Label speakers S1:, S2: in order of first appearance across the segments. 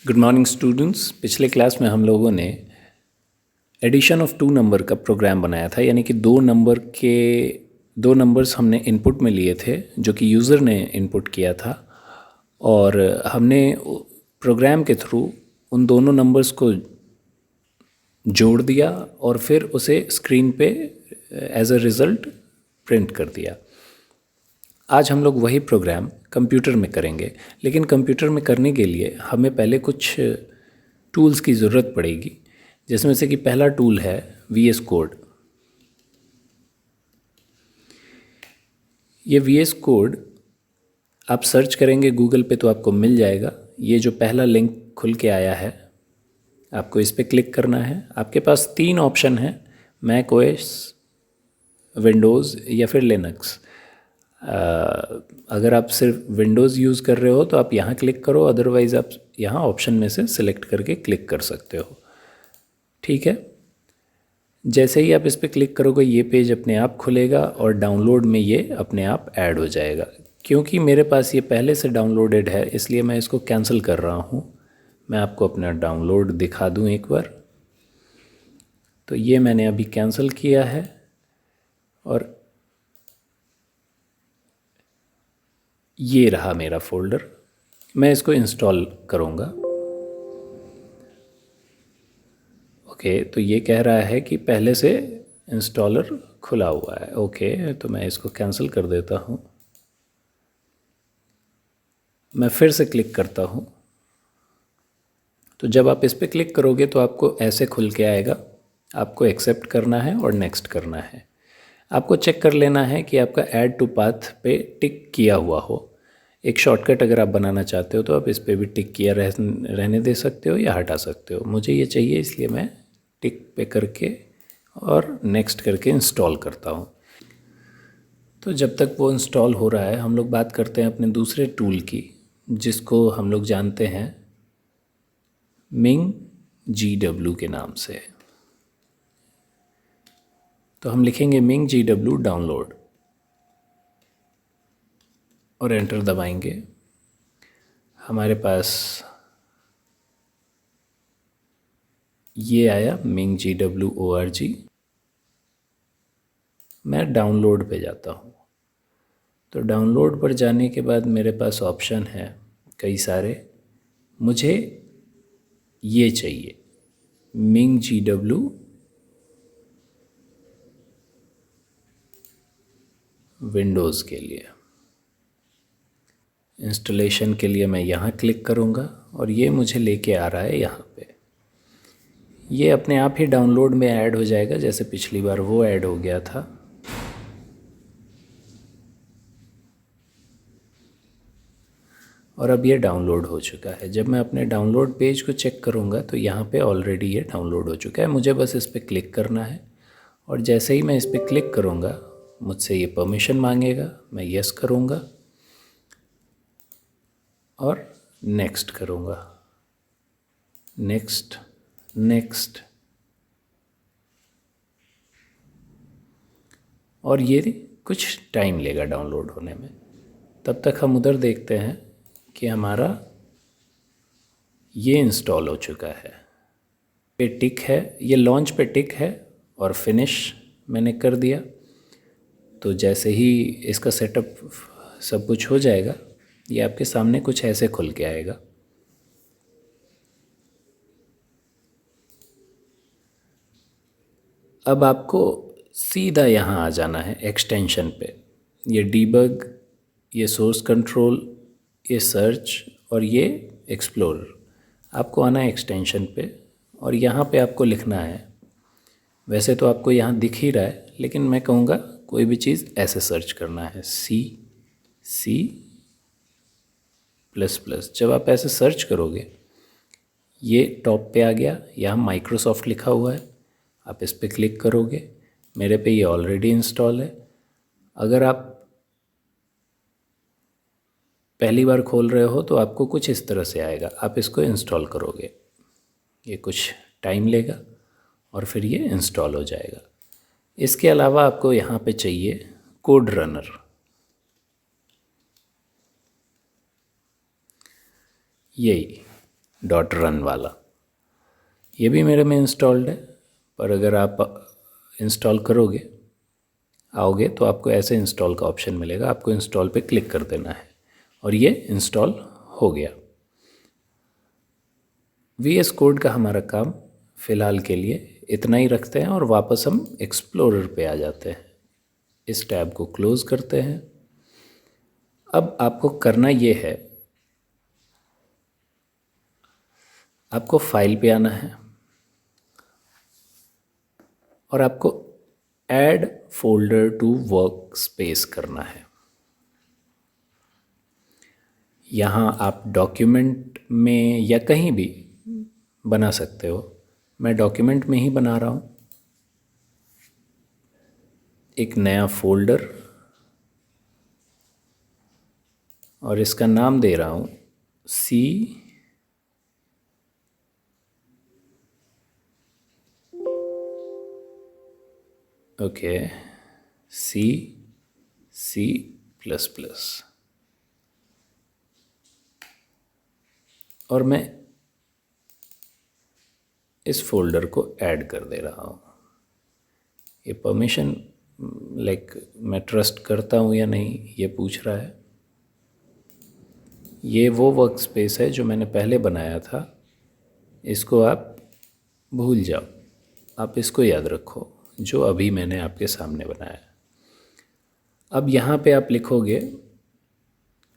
S1: Good morning students. पिछले class में हम लोगों ने एडिशन ऑफ टू नंबर का प्रोग्राम बनाया था, यानी कि दो नंबर्स हमने इनपुट में लिए थे जो कि यूज़र ने इनपुट किया था, और हमने प्रोग्राम के थ्रू उन दोनों नंबर्स को जोड़ दिया और फिर उसे स्क्रीन पे एज अ रिज़ल्ट प्रिंट कर दिया। आज हम लोग वही प्रोग्राम कंप्यूटर में करेंगे, लेकिन कंप्यूटर में करने के लिए हमें पहले कुछ टूल्स की ज़रूरत पड़ेगी, जिसमें से कि पहला टूल है VS कोड। ये VS कोड आप सर्च करेंगे गूगल पे तो आपको मिल जाएगा। ये जो पहला लिंक खुल के आया है, आपको इस पर क्लिक करना है। आपके पास 3 ऑप्शन हैं, मैक OS, विंडोज़ या फिर लिनक्स। अगर आप सिर्फ विंडोज़ यूज़ कर रहे हो तो आप यहाँ क्लिक करो, अदरवाइज़ आप यहाँ ऑप्शन में से सिलेक्ट करके क्लिक कर सकते हो। ठीक है, जैसे ही आप इस पर क्लिक करोगे ये पेज अपने आप खुलेगा और डाउनलोड में ये अपने आप ऐड हो जाएगा। क्योंकि मेरे पास ये पहले से डाउनलोडेड है, इसलिए मैं इसको कैंसिल कर रहा हूँ। मैं आपको अपना डाउनलोड दिखा दूँ एक बार। तो ये मैंने अभी कैंसिल किया है और ये रहा मेरा फ़ोल्डर। मैं इसको इंस्टॉल करूँगा। ओके, तो ये कह रहा है कि पहले से इंस्टॉलर खुला हुआ है। ओके, तो मैं इसको कैंसिल कर देता हूँ। मैं फिर से क्लिक करता हूँ। तो जब आप इस पर क्लिक करोगे तो आपको ऐसे खुल के आएगा। आपको एक्सेप्ट करना है और नेक्स्ट करना है। आपको चेक कर लेना है कि आपका ऐड टू पाथ पे टिक किया हुआ हो। एक शॉर्टकट अगर आप बनाना चाहते हो तो आप इस पर भी टिक किया रहने दे सकते हो या हटा सकते हो। मुझे ये चाहिए, इसलिए मैं टिक पे करके और नेक्स्ट करके इंस्टॉल करता हूँ। तो जब तक वो इंस्टॉल हो रहा है, हम लोग बात करते हैं अपने दूसरे टूल की, जिसको हम लोग जानते हैं मिंग GW के नाम से। तो हम लिखेंगे मिंग GW डाउनलोड और एंटर दबाएंगे। हमारे पास ये आया मिंग GW ORG। मैं डाउनलोड पे जाता हूँ। तो डाउनलोड पर जाने के बाद मेरे पास ऑप्शन है कई सारे। मुझे ये चाहिए मिंग GW विंडोज़ के लिए। इंस्टॉलेशन के लिए मैं यहाँ क्लिक करूँगा और ये मुझे लेके आ रहा है यहाँ पे। ये अपने आप ही डाउनलोड में ऐड हो जाएगा, जैसे पिछली बार वो ऐड हो गया था। और अब ये डाउनलोड हो चुका है। जब मैं अपने डाउनलोड पेज को चेक करूँगा तो यहाँ पे ऑलरेडी ये डाउनलोड हो चुका है। मुझे बस इस पर क्लिक करना है और जैसे ही मैं इस पर क्लिक करूँगा मुझसे ये परमिशन मांगेगा। मैं यस करूँगा और नेक्स्ट करूँगा, नेक्स्ट नेक्स्ट, और ये कुछ टाइम लेगा डाउनलोड होने में। तब तक हम उधर देखते हैं कि हमारा ये इंस्टॉल हो चुका है। पे टिक है, ये लॉन्च पे टिक है और फिनिश मैंने कर दिया। तो जैसे ही इसका सेटअप सब कुछ हो जाएगा, ये आपके सामने कुछ ऐसे खुल के आएगा। अब आपको सीधा यहाँ आ जाना है एक्सटेंशन पे। ये डीबग, ये सोर्स कंट्रोल, ये सर्च और ये एक्सप्लोरर। आपको आना है एक्सटेंशन पे और यहाँ पे आपको लिखना है। वैसे तो आपको यहाँ दिख ही रहा है, लेकिन मैं कहूँगा कोई भी चीज़ ऐसे सर्च करना है, C++। जब आप ऐसे सर्च करोगे, ये टॉप पे आ गया, यहाँ माइक्रोसॉफ्ट लिखा हुआ है। आप इस पर क्लिक करोगे, मेरे पे ये ऑलरेडी इंस्टॉल है। अगर आप पहली बार खोल रहे हो तो आपको कुछ इस तरह से आएगा। आप इसको इंस्टॉल करोगे, ये कुछ टाइम लेगा और फिर ये इंस्टॉल हो जाएगा। इसके अलावा आपको यहाँ पे चाहिए कोड रनर। यही डॉट रन वाला, ये भी मेरे में इंस्टॉल्ड है। पर अगर आप इंस्टॉल आओगे तो आपको ऐसे इंस्टॉल का ऑप्शन मिलेगा, आपको इंस्टॉल पे क्लिक कर देना है और ये इंस्टॉल हो गया। VS कोड का हमारा काम फ़िलहाल के लिए इतना ही रखते हैं और वापस हम एक्सप्लोरर पे आ जाते हैं। इस टैब को क्लोज़ करते हैं। अब आपको करना ये है, आपको फाइल पे आना है और आपको add folder to workspace करना है। यहाँ आप डॉक्यूमेंट में या कहीं भी बना सकते हो, मैं डॉक्यूमेंट में ही बना रहा हूँ। एक नया फोल्डर और इसका नाम दे रहा हूँ C ओके C++। और मैं इस फोल्डर को ऐड कर दे रहा हूँ। ये परमिशन मैं ट्रस्ट करता हूँ या नहीं ये पूछ रहा है। ये वो वर्क स्पेस है जो मैंने पहले बनाया था, इसको आप भूल जाओ, आप इसको याद रखो जो अभी मैंने आपके सामने बनाया। अब यहाँ पे आप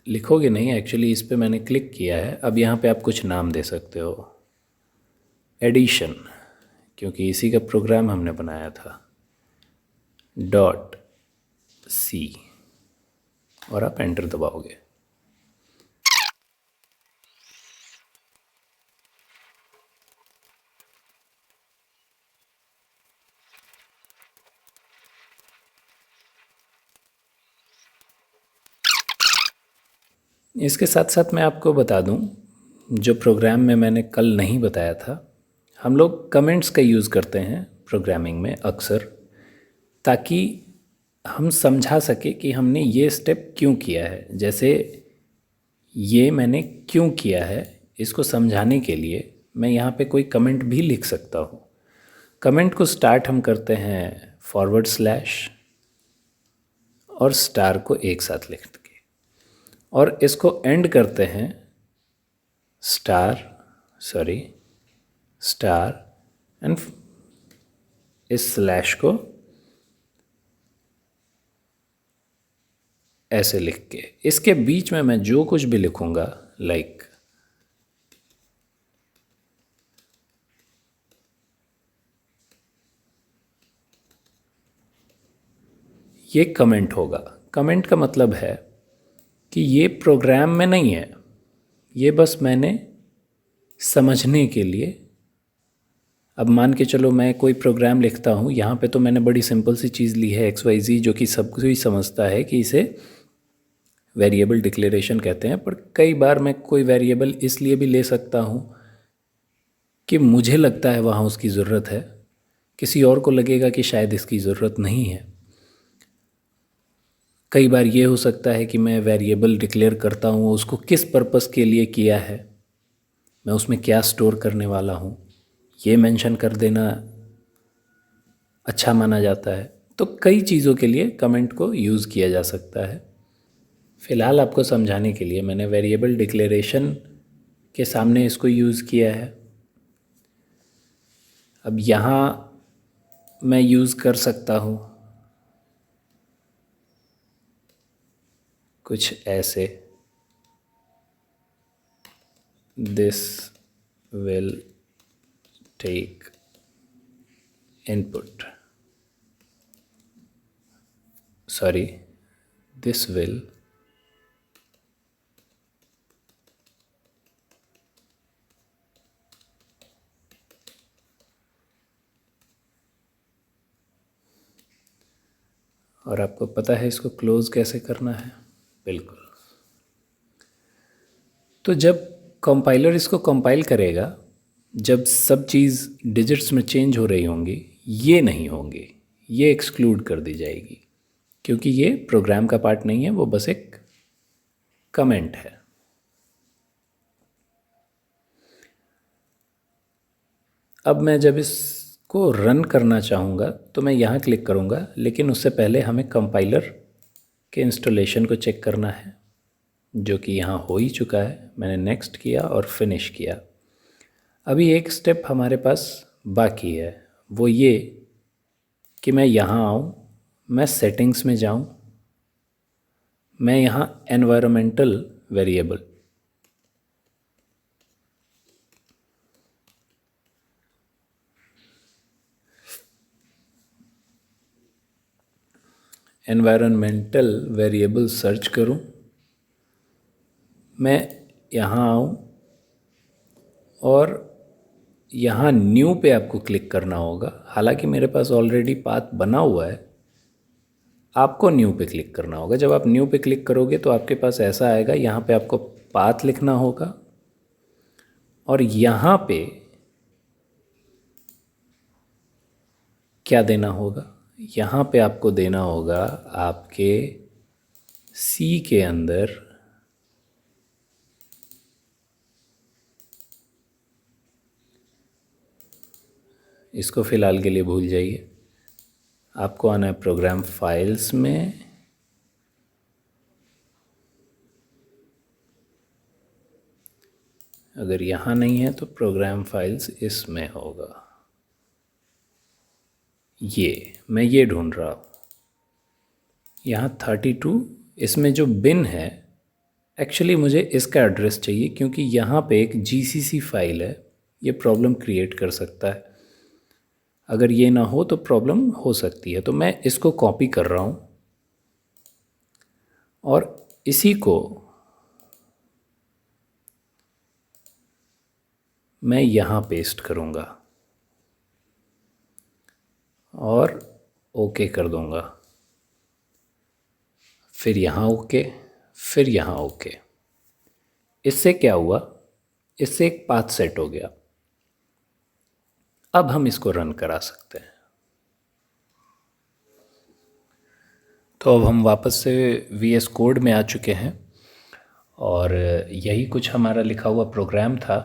S1: लिखोगे नहीं, एक्चुअली इस पे मैंने क्लिक किया है। अब यहाँ पे आप कुछ नाम दे सकते हो, एडिशन, क्योंकि इसी का प्रोग्राम हमने बनाया था, .c और आप एंटर दबाओगे। इसके साथ साथ मैं आपको बता दूं, जो प्रोग्राम में मैंने कल नहीं बताया था, हम लोग कमेंट्स का यूज़ करते हैं प्रोग्रामिंग में अक्सर, ताकि हम समझा सके कि हमने ये स्टेप क्यों किया है। जैसे ये मैंने क्यों किया है, इसको समझाने के लिए मैं यहाँ पे कोई कमेंट भी लिख सकता हूँ। कमेंट को स्टार्ट हम करते हैं / और स्टार को एक साथ लिख के, और इसको एंड करते हैं स्टार एंड इस स्लैश को ऐसे लिख के, इसके बीच में मैं जो कुछ भी लिखूंगा ये कमेंट होगा। कमेंट का मतलब है कि ये प्रोग्राम में नहीं है, ये बस मैंने समझने के लिए, अब मान के चलो मैं कोई प्रोग्राम लिखता हूँ, यहाँ पे तो मैंने बड़ी सिंपल सी चीज़ ली है XYZ, जो कि सब कोई समझता है कि इसे वेरिएबल डिक्लेरेशन कहते हैं। पर कई बार मैं कोई वेरिएबल इसलिए भी ले सकता हूँ कि मुझे लगता है वहाँ उसकी ज़रूरत है, किसी और को लगेगा कि शायद इसकी ज़रूरत नहीं है। कई बार ये हो सकता है कि मैं वेरिएबल डिक्लेयर करता हूँ, उसको किस पर्पस के लिए किया है, मैं उसमें क्या स्टोर करने वाला हूँ, ये मेंशन कर देना अच्छा माना जाता है। तो कई चीज़ों के लिए कमेंट को यूज़ किया जा सकता है। फ़िलहाल आपको समझाने के लिए मैंने वेरिएबल डिक्लेरेशन के सामने इसको यूज़ किया है। अब यहाँ मैं यूज़ कर सकता हूँ कुछ ऐसे, this will take input, this will और आपको पता है इसको क्लोज़ कैसे करना है। बिल्कुल। तो जब कंपाइलर इसको कंपाइल करेगा, जब सब चीज़ डिजिट्स में चेंज हो रही होंगी, ये नहीं होंगी, ये एक्सक्लूड कर दी जाएगी, क्योंकि ये प्रोग्राम का पार्ट नहीं है, वो बस एक कमेंट है। अब मैं जब इसको रन करना चाहूँगा तो मैं यहाँ क्लिक करूँगा, लेकिन उससे पहले हमें कंपाइलर के इंस्टॉलेशन को चेक करना है, जो कि यहाँ हो ही चुका है। मैंने नेक्स्ट किया और फिनिश किया। अभी एक स्टेप हमारे पास बाकी है, वो ये कि मैं यहाँ आऊँ, मैं सेटिंग्स में जाऊँ, मैं यहाँ एनवायरमेंटल वेरिएबल सर्च करूं, मैं यहाँ आऊँ और यहाँ न्यू पे आपको क्लिक करना होगा। हालांकि मेरे पास ऑलरेडी पाथ बना हुआ है, आपको न्यू पे क्लिक करना होगा। जब आप न्यू पे क्लिक करोगे तो आपके पास ऐसा आएगा, यहाँ पे आपको पाथ लिखना होगा और यहाँ पे क्या देना होगा, यहाँ पे आपको देना होगा आपके सी के अंदर इसको फ़िलहाल के लिए भूल जाइए। आपको आना है प्रोग्राम फाइल्स में, अगर यहाँ नहीं है तो प्रोग्राम फाइल्स इसमें होगा। ये मैं ये ढूंढ रहा हूँ, यहाँ 32 इसमें जो बिन है, एक्चुअली मुझे इसका एड्रेस चाहिए क्योंकि यहाँ पे एक GCC फाइल है, ये प्रॉब्लम क्रिएट कर सकता है। अगर ये ना हो तो प्रॉब्लम हो सकती है, तो मैं इसको कॉपी कर रहा हूँ और इसी को मैं यहाँ पेस्ट करूँगा और ओके कर दूँगा, फिर यहाँ ओके, फिर यहाँ ओके। इससे क्या हुआ, इससे एक पाथ सेट हो गया। अब हम इसको रन करा सकते हैं। तो अब हम वापस से VS कोड में आ चुके हैं और यही कुछ हमारा लिखा हुआ प्रोग्राम था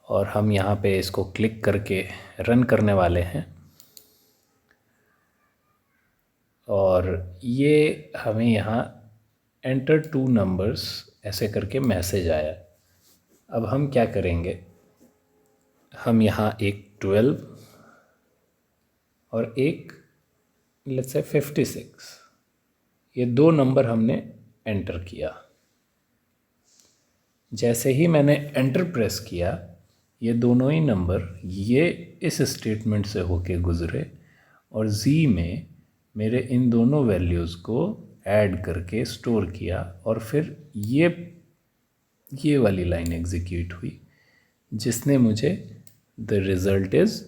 S1: और हम यहाँ पे इसको क्लिक करके रन करने वाले हैं। और ये हमें यहाँ एंटर 2 नंबर्स ऐसे करके मैसेज आया। अब हम क्या करेंगे, हम यहाँ एक 12 और एक लेट्स से 56, ये 2 नंबर हमने एंटर किया। जैसे ही मैंने एंटर प्रेस किया, ये दोनों ही नंबर ये इस स्टेटमेंट से होके गुज़रे और Z में मेरे इन दोनों वैल्यूज़ को ऐड करके स्टोर किया और फिर ये वाली लाइन एग्जीक्यूट हुई जिसने मुझे द रिज़ल्ट इज़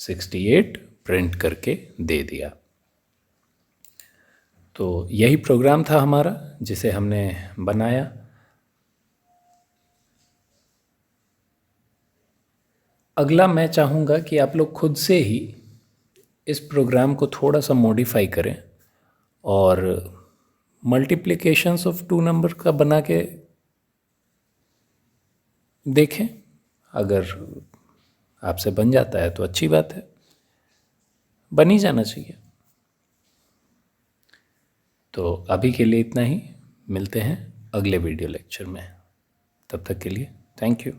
S1: 68 प्रिंट करके दे दिया। तो यही प्रोग्राम था हमारा जिसे हमने बनाया। अगला मैं चाहूँगा कि आप लोग खुद से ही इस प्रोग्राम को थोड़ा सा मॉडिफाई करें और मल्टीप्लिकेशंस ऑफ 2 नंबर का बना के देखें। अगर आपसे बन जाता है तो अच्छी बात है, बन ही जाना चाहिए। तो अभी के लिए इतना ही, मिलते हैं अगले वीडियो लेक्चर में। तब तक के लिए थैंक यू।